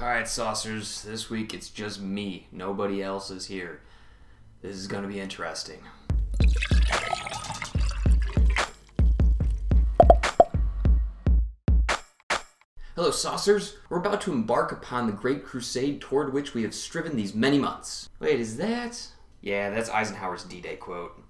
Alright, SoS'ers, this week it's just me. Nobody else is here. This is gonna be interesting. Hello, SoS'ers. We're about to embark upon the great crusade toward which we have striven these many months. Wait, is that? Yeah, that's Eisenhower's D-Day quote.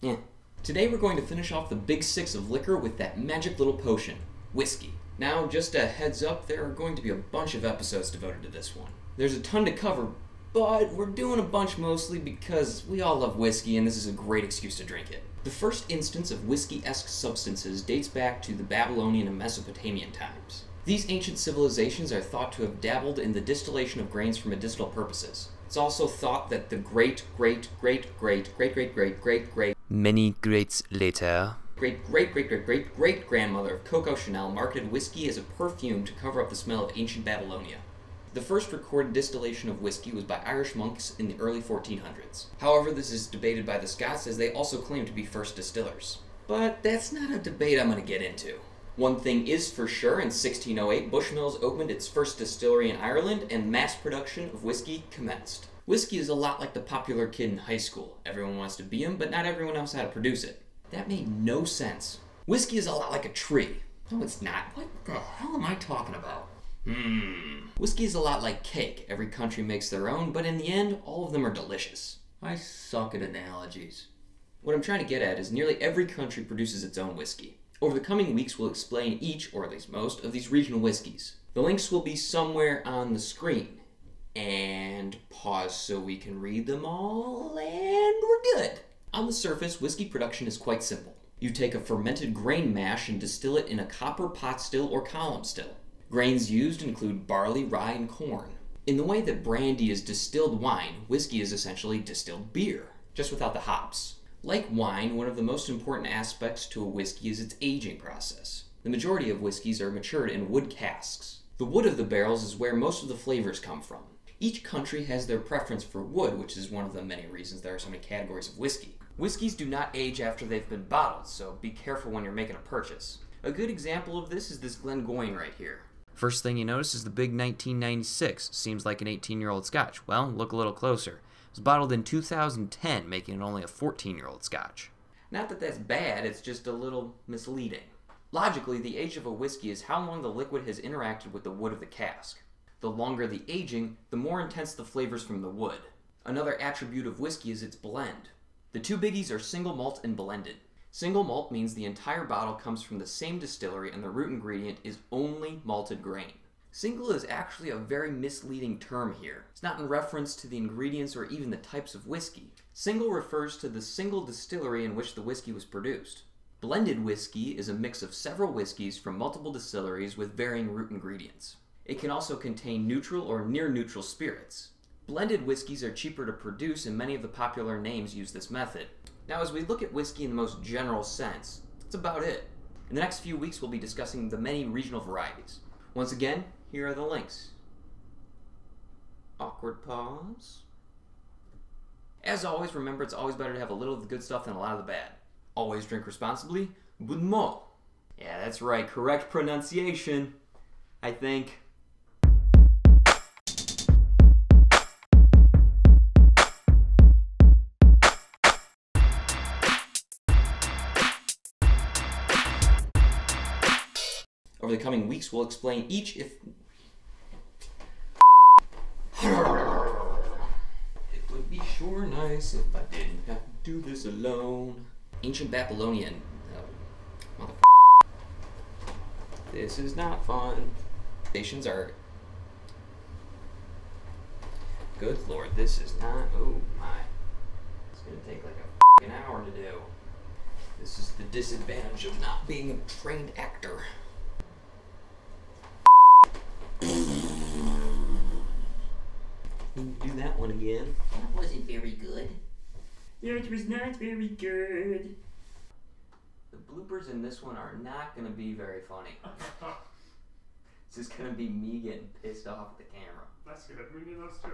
Yeah. Today we're going to finish off the big six of liquor with that magic little potion, whiskey. Now, just a heads up, there are going to be a bunch of episodes devoted to this one. There's a ton to cover, but we're doing a bunch mostly because we all love whiskey and this is a great excuse to drink it. The first instance of whiskey-esque substances dates back to the Babylonian and Mesopotamian times. These ancient civilizations are thought to have dabbled in the distillation of grains for medicinal purposes. It's also thought that the many greats later, great-great-great-great-great-grandmother of Coco Chanel marketed whiskey as a perfume to cover up the smell of ancient Babylonia. The first recorded distillation of whiskey was by Irish monks in the early 1400s. However, this is debated by the Scots as they also claim to be first distillers. But that's not a debate I'm going to get into. One thing is for sure, in 1608, Bushmills opened its first distillery in Ireland and mass production of whiskey commenced. Whiskey is a lot like the popular kid in high school. Everyone wants to be him, but not everyone knows how to produce it. That made no sense. Whiskey is a lot like a tree. No, it's not. What the hell am I talking about? Whiskey is a lot like cake. Every country makes their own, but in the end, all of them are delicious. I suck at analogies. What I'm trying to get at is nearly every country produces its own whiskey. Over the coming weeks, we'll explain each, or at least most, of these regional whiskeys. The links will be somewhere on the screen. And pause so we can read them all, and we're good. On the surface, whiskey production is quite simple. You take a fermented grain mash and distill it in a copper pot still or column still. Grains used include barley, rye, and corn. In the way that brandy is distilled wine, whiskey is essentially distilled beer, just without the hops. Like wine, one of the most important aspects to a whiskey is its aging process. The majority of whiskeys are matured in wood casks. The wood of the barrels is where most of the flavors come from. Each country has their preference for wood, which is one of the many reasons there are so many categories of whiskey. Whiskeys do not age after they've been bottled, so be careful when you're making a purchase. A good example of this is this Glengoyne right here. First thing you notice is the big 1996. Seems like an 18-year-old scotch. Well, look a little closer. It was bottled in 2010, making it only a 14-year-old scotch. Not that that's bad, it's just a little misleading. Logically, the age of a whiskey is how long the liquid has interacted with the wood of the cask. The longer the aging, the more intense the flavors from the wood. Another attribute of whiskey is its blend. The two biggies are single malt and blended. Single malt means the entire bottle comes from the same distillery and the root ingredient is only malted grain. Single is actually a very misleading term here. It's not in reference to the ingredients or even the types of whiskey. Single refers to the single distillery in which the whiskey was produced. Blended whiskey is a mix of several whiskeys from multiple distilleries with varying root ingredients. It can also contain neutral or near-neutral spirits. Blended whiskeys are cheaper to produce and many of the popular names use this method. Now as we look at whiskey in the most general sense, that's about it. In the next few weeks we'll be discussing the many regional varieties. Once again, here are the links. Awkward pause. As always, remember it's always better to have a little of the good stuff than a lot of the bad. Always drink responsibly. Good mo. Yeah, that's right, correct pronunciation, I think. Over the coming weeks, we'll explain each if... It would be sure nice if I didn't have to do this alone. Ancient Babylonian... This is not fun. Stations are... Good lord, this is not... Oh my. It's gonna take like an hour to do. This is the disadvantage of not being a trained actor. Do that one again. That wasn't very good. That was not very good. The bloopers in this one are not going to be very funny. It's just going to be me getting pissed off at the camera. That's good. We need those too.